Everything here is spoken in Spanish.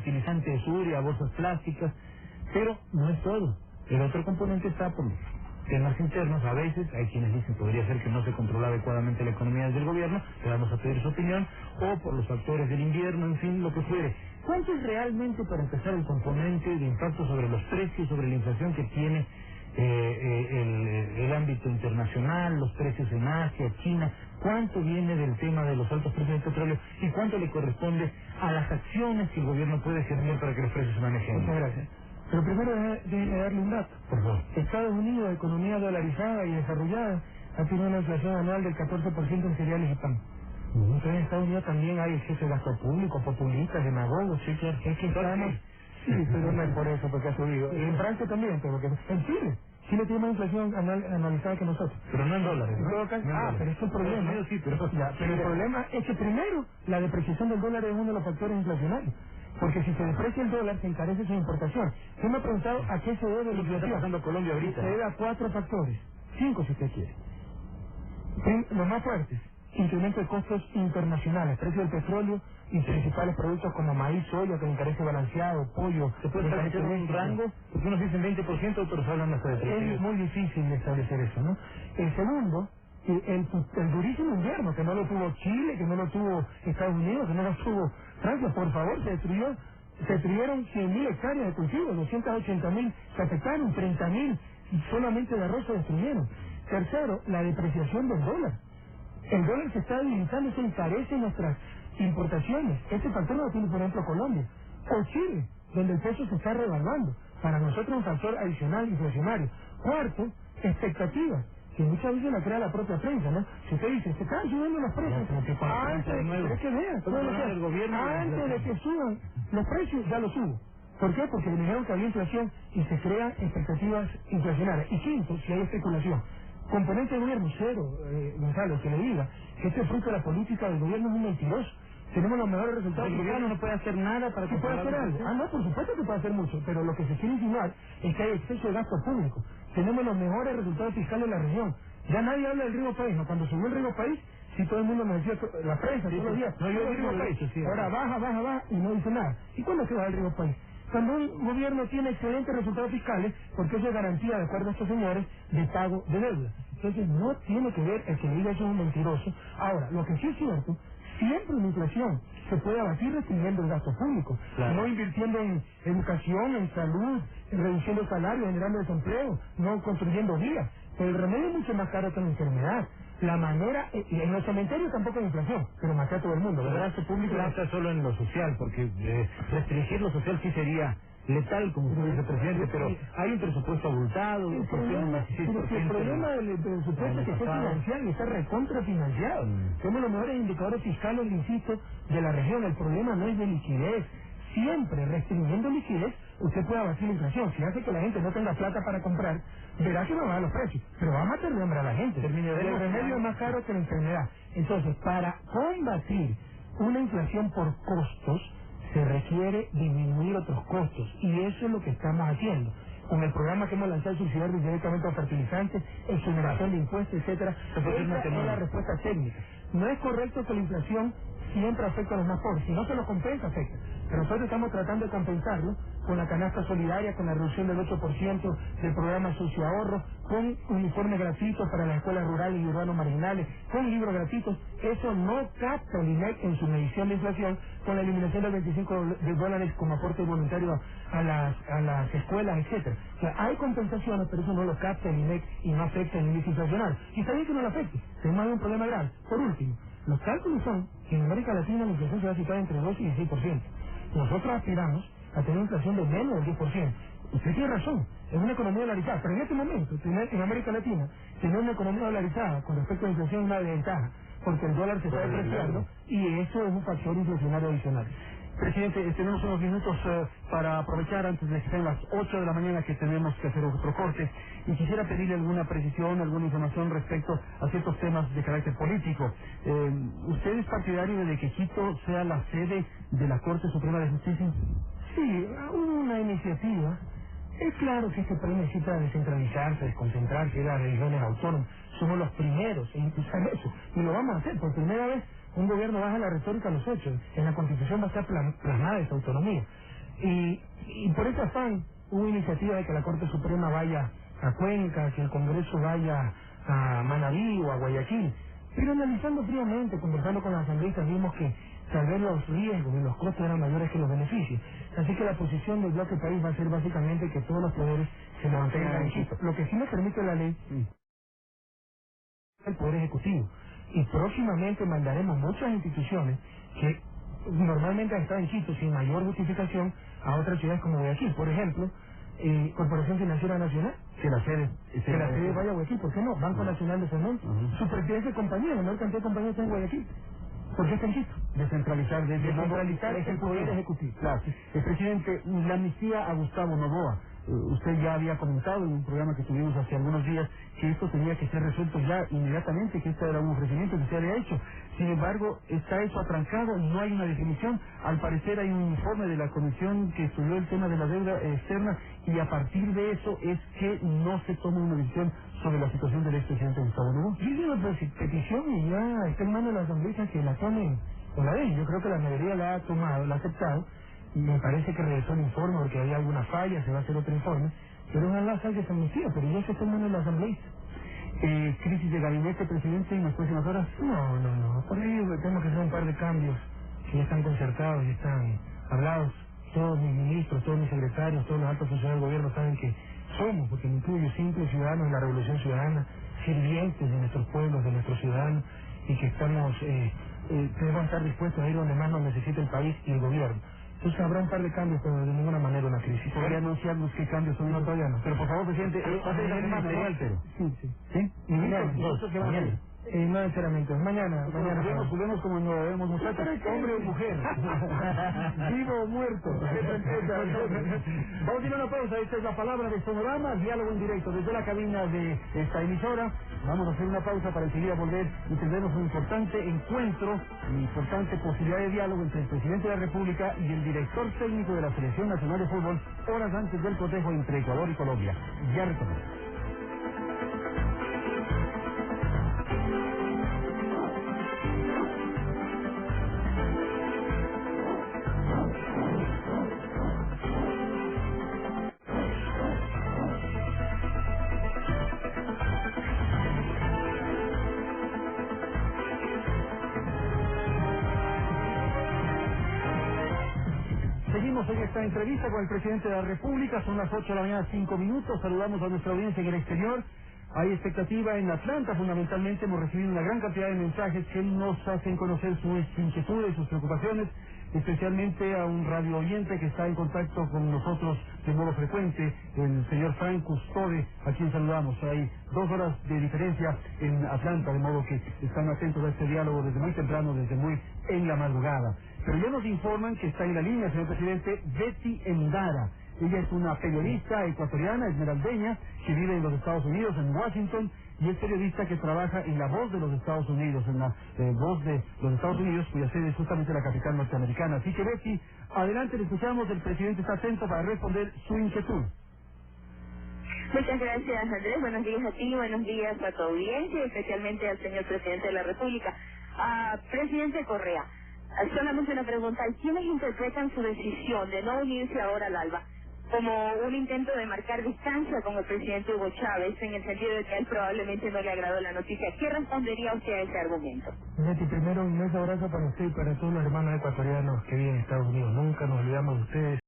fertilizantes urea, bolsas plásticas, pero no es todo. El otro componente está por temas internos. A veces hay quienes dicen podría ser que no se controla adecuadamente la economía desde el gobierno, le vamos a pedir su opinión, o por los factores del invierno, en fin, lo que fuere. ¿Cuánto es realmente, para empezar, el componente de impacto sobre los precios, sobre la inflación que tiene el ámbito internacional, los precios en Asia, China? ¿Cuánto viene del tema de los altos precios del petróleo y cuánto le corresponde a las acciones que el gobierno puede generar para que los precios se manejen? Muchas gracias. Pero primero déjeme darle un dato. Por favor. Estados Unidos, economía dolarizada y desarrollada, ha tenido una inflación anual del 14% en cereales y pan. Entonces en Estados Unidos también hay exceso de gasto público, populistas, demagogos. Sí, claro. Es que estamos... Sí, pero no es por eso, porque ha subido. Y en Francia también, porque en Chile. Chile tiene más inflación anualizada que nosotros. Pero no en dólares, En ¿no? todo caso, No en dólares. pero es el problema. Sí, pero... Ya, pero el problema es que primero, la depreciación del dólar es uno de los factores inflacionarios. Porque si se deprecia el dólar, se encarece su importación. Yo me he preguntado a qué se debe la Lo que está inflación. pasando a Colombia ahorita. Se debe a 4 factores. 5 si usted quiere. Los más fuertes: incremento de costos internacionales, precio del petróleo y principales productos como maíz, soya, que encarece balanceado, pollo. ¿Se puede establecer un rango? Porque unos dicen 20%, otros hablan hasta de 30%. Es muy difícil establecer eso, ¿no? El segundo, el durísimo invierno, que no lo tuvo Chile, que no lo tuvo Estados Unidos, que no lo tuvo Francia. Por favor, se destruyeron 100.000 hectáreas de cultivo, 280.000 se afectaron, 30.000 solamente de arroz se destruyeron. Tercero, la depreciación del dólar. El dólar se está debilitando, se encarece nuestras importaciones. Este factor no lo tiene, por ejemplo, Colombia o Chile, donde el peso se está revaluando. Para nosotros es un factor adicional inflacionario. Cuarto, expectativas, que muchas veces la crea la propia prensa, ¿no? Si usted dice, se están subiendo los precios, antes de que suban los precios, ya los subo. ¿Por qué? Porque le dijeron que había inflación y se crean expectativas inflacionarias. Y quinto, si hay especulación. Componente de gobierno cero, Gonzalo, que le diga que este fruto de la política del gobierno es un mentiroso. Tenemos los mejores resultados. El gobierno no puede hacer nada para que puede hacer algo. No, por supuesto que puede hacer mucho, pero lo que se quiere insinuar es que hay exceso de gasto público. Tenemos los mejores resultados fiscales de la región. Ya nadie habla del Río País, ¿no? Cuando subió el Río País, sí, todo el mundo nos decía, la prensa, todos los días, no, yo el Río País. Ahora baja, y no dice nada. ¿Y cuándo se va el Río País? Cuando un gobierno tiene excelentes resultados fiscales, porque eso es garantía, de acuerdo a estos señores, de pago de deuda. Entonces no tiene que ver el que le diga eso es un mentiroso. Ahora, lo que sí es cierto, siempre la inflación se puede abatir restringiendo el gasto público, claro, no invirtiendo en educación, en salud, en reduciendo salarios, generando desempleo, no construyendo vías. Pero el remedio es mucho más caro que la enfermedad. La manera, en los cementerios tampoco hay inflación, pero mata a todo el mundo. El gasto público no está solo en lo social, porque restringir lo social sí sería letal, como usted dice, presidente, pero hay un presupuesto abultado, el problema del presupuesto es que está financiado y está recontrafinanciado. Tenemos los mejores indicadores fiscales, le insisto, de la región. El problema no es de liquidez. Siempre restringiendo liquidez, usted puede abatir la inflación. Si hace que la gente no tenga plata para comprar, verá que no va a los precios, pero va a matar de hambre a la gente. El remedio es más caro que la enfermedad. Entonces, para combatir una inflación por costos, se requiere disminuir otros costos, y eso es lo que estamos haciendo. Con el programa que hemos lanzado, subsidiar directamente a fertilizantes, exoneración de impuestos, etcétera, esa es la respuesta técnica. No es correcto que la inflación siempre afecta a los más pobres, si no se los compensa, afecta. Pero nosotros estamos tratando de compensarlo con la canasta solidaria, con la reducción del 8% del programa Socio Ahorro, con uniformes gratuitos para las escuelas rurales y urbanos marginales, con libros gratuitos. Eso no capta el INEC en su medición de inflación, con la eliminación del $25 como aporte voluntario a las escuelas, etcétera. O sea, hay compensaciones, pero eso no lo capta el INEC y no afecta el índice inflacionario. Y está bien que no lo afecte, tenemos un problema grave. Por último, los cálculos son que en América Latina la inflación se va a situar entre 2 y 16%. Nosotros aspiramos a tener una inflación de menos del 10%. Usted tiene razón, es una economía dolarizada, pero en este momento, en América Latina, tener una economía dolarizada con respecto a la inflación es una desventaja, porque el dólar se está depreciando y eso es un factor inflacionario adicional. Presidente, tenemos unos minutos para aprovechar antes de que sean las 8 de la mañana, que tenemos que hacer otro corte, y quisiera pedirle alguna precisión, alguna información respecto a ciertos temas de carácter político. ¿Usted es partidario de que Quito sea la sede de la Corte Suprema de Justicia? Sí, hubo una iniciativa. Es claro que este país necesita descentralizarse, desconcentrarse, ir a regiones autónomas. Somos los primeros en impulsar eso, y lo vamos a hacer. Por primera vez un gobierno baja la retórica a los hechos. En la Constitución va a estar plasmada esa autonomía. Y por ese afán hubo iniciativa de que la Corte Suprema vaya a Cuenca, que el Congreso vaya a Manabí o a Guayaquil. Pero analizando fríamente, conversando con los asambleístas, vimos que tal vez los riesgos y los costos eran mayores que los beneficios. Así que la posición del bloque país va a ser básicamente que todos los poderes se mantengan en Quito. Lo que sí me permite la ley es el Poder Ejecutivo. Y próximamente mandaremos muchas instituciones que normalmente han estado en Quito sin mayor justificación a otras ciudades como Guayaquil. Por ejemplo, Corporación Financiera Nacional, que la sede vaya a Guayaquil, ¿por qué no? Banco Nacional de Cemento, su presidente de compañía, la menor cantidad de compañías está en Guayaquil. ¿Por qué está en Quito? Descentralizar el Poder Ejecutivo. Claro. El presidente, la amnistía a Gustavo Noboa. Usted ya había comentado en un programa que tuvimos hace algunos días que esto tenía que ser resuelto ya inmediatamente, que este era un ofrecimiento que se había hecho. Sin embargo, está eso atrancado, no hay una definición. Al parecer hay un informe de la comisión que estudió el tema de la deuda externa y a partir de eso es que no se toma una decisión sobre la situación del expresidente Gustavo Noboa. Yo hice una petición y ya está en manos de las asambleístas que la tomen o la den. Yo creo que la mayoría la ha tomado, la ha aceptado. Y me parece que regresó el informe porque había alguna falla, se va a hacer otro informe. Pero ojalá salga esa amnistía, pero ya se está en manos de las asambleístas. ¿Crisis de gabinete, presidente, en las próximas horas? No. Por ahí tenemos que hacer un par de cambios que ya están concertados y están hablados. Todos mis ministros, todos mis secretarios, todos los altos funcionarios del gobierno saben que somos, porque me incluyo, simples ciudadanos de la Revolución Ciudadana, sirvientes de nuestros pueblos, de nuestros ciudadanos, y que estamos, debemos estar dispuestos a ir donde más nos necesita el país y el gobierno. Entonces habrá un par de cambios, pero de ninguna manera una crisis. ¿Podría anunciarnos qué cambios son? No, todavía no. Pero por favor, presidente, va a ser esta semana, ¿no? Sí. ¿Sí? Mañana. Mañana. No enteramente. Mañana. Juguemos como no debemos, muchachos. Hombre o mujer. Vivo o muerto. Vamos a ir a una pausa. Esta es la palabra de Sonorama, diálogo en directo desde la cabina de esta emisora. Vamos a hacer una pausa para enseguida volver y tendremos un importante encuentro, una importante posibilidad de diálogo entre el presidente de la República y el director técnico de la Selección Nacional de Fútbol, horas antes del cotejo entre Ecuador y Colombia. Ya retornamos. Seguimos en esta entrevista con el presidente de la República. Son las 8 de la mañana, 5 minutos. Saludamos a nuestra audiencia en el exterior. Hay expectativa en Atlanta, fundamentalmente. Hemos recibido una gran cantidad de mensajes que nos hacen conocer sus inquietudes, sus preocupaciones, especialmente a un radio oyente que está en contacto con nosotros de modo frecuente, el señor Frank Custode, a quien saludamos. Hay 2 horas de diferencia en Atlanta, de modo que están atentos a este diálogo desde muy temprano, desde muy en la madrugada. Pero ya nos informan que está en la línea, señor presidente, Betty Endara. Ella es una periodista ecuatoriana, esmeraldeña, que vive en los Estados Unidos, en Washington, y es periodista que trabaja en La Voz de los Estados Unidos, en la Voz de los Estados Unidos, cuya sede es justamente la capital norteamericana. Así que, Betty, adelante, le escuchamos, el presidente está atento para responder su inquietud. Muchas gracias, Andrés. Buenos días a ti, buenos días a tu audiencia y especialmente al señor presidente de la República. Presidente Correa, solamente una pregunta. ¿Quiénes interpretan su decisión de no unirse ahora al ALBA como un intento de marcar distancia con el presidente Hugo Chávez, en el sentido de que a él probablemente no le agradó la noticia? ¿Qué respondería usted a ese argumento? Betty, primero un inmenso abrazo para usted y para todos los hermanos ecuatorianos que viven en Estados Unidos. Nunca nos olvidamos de ustedes.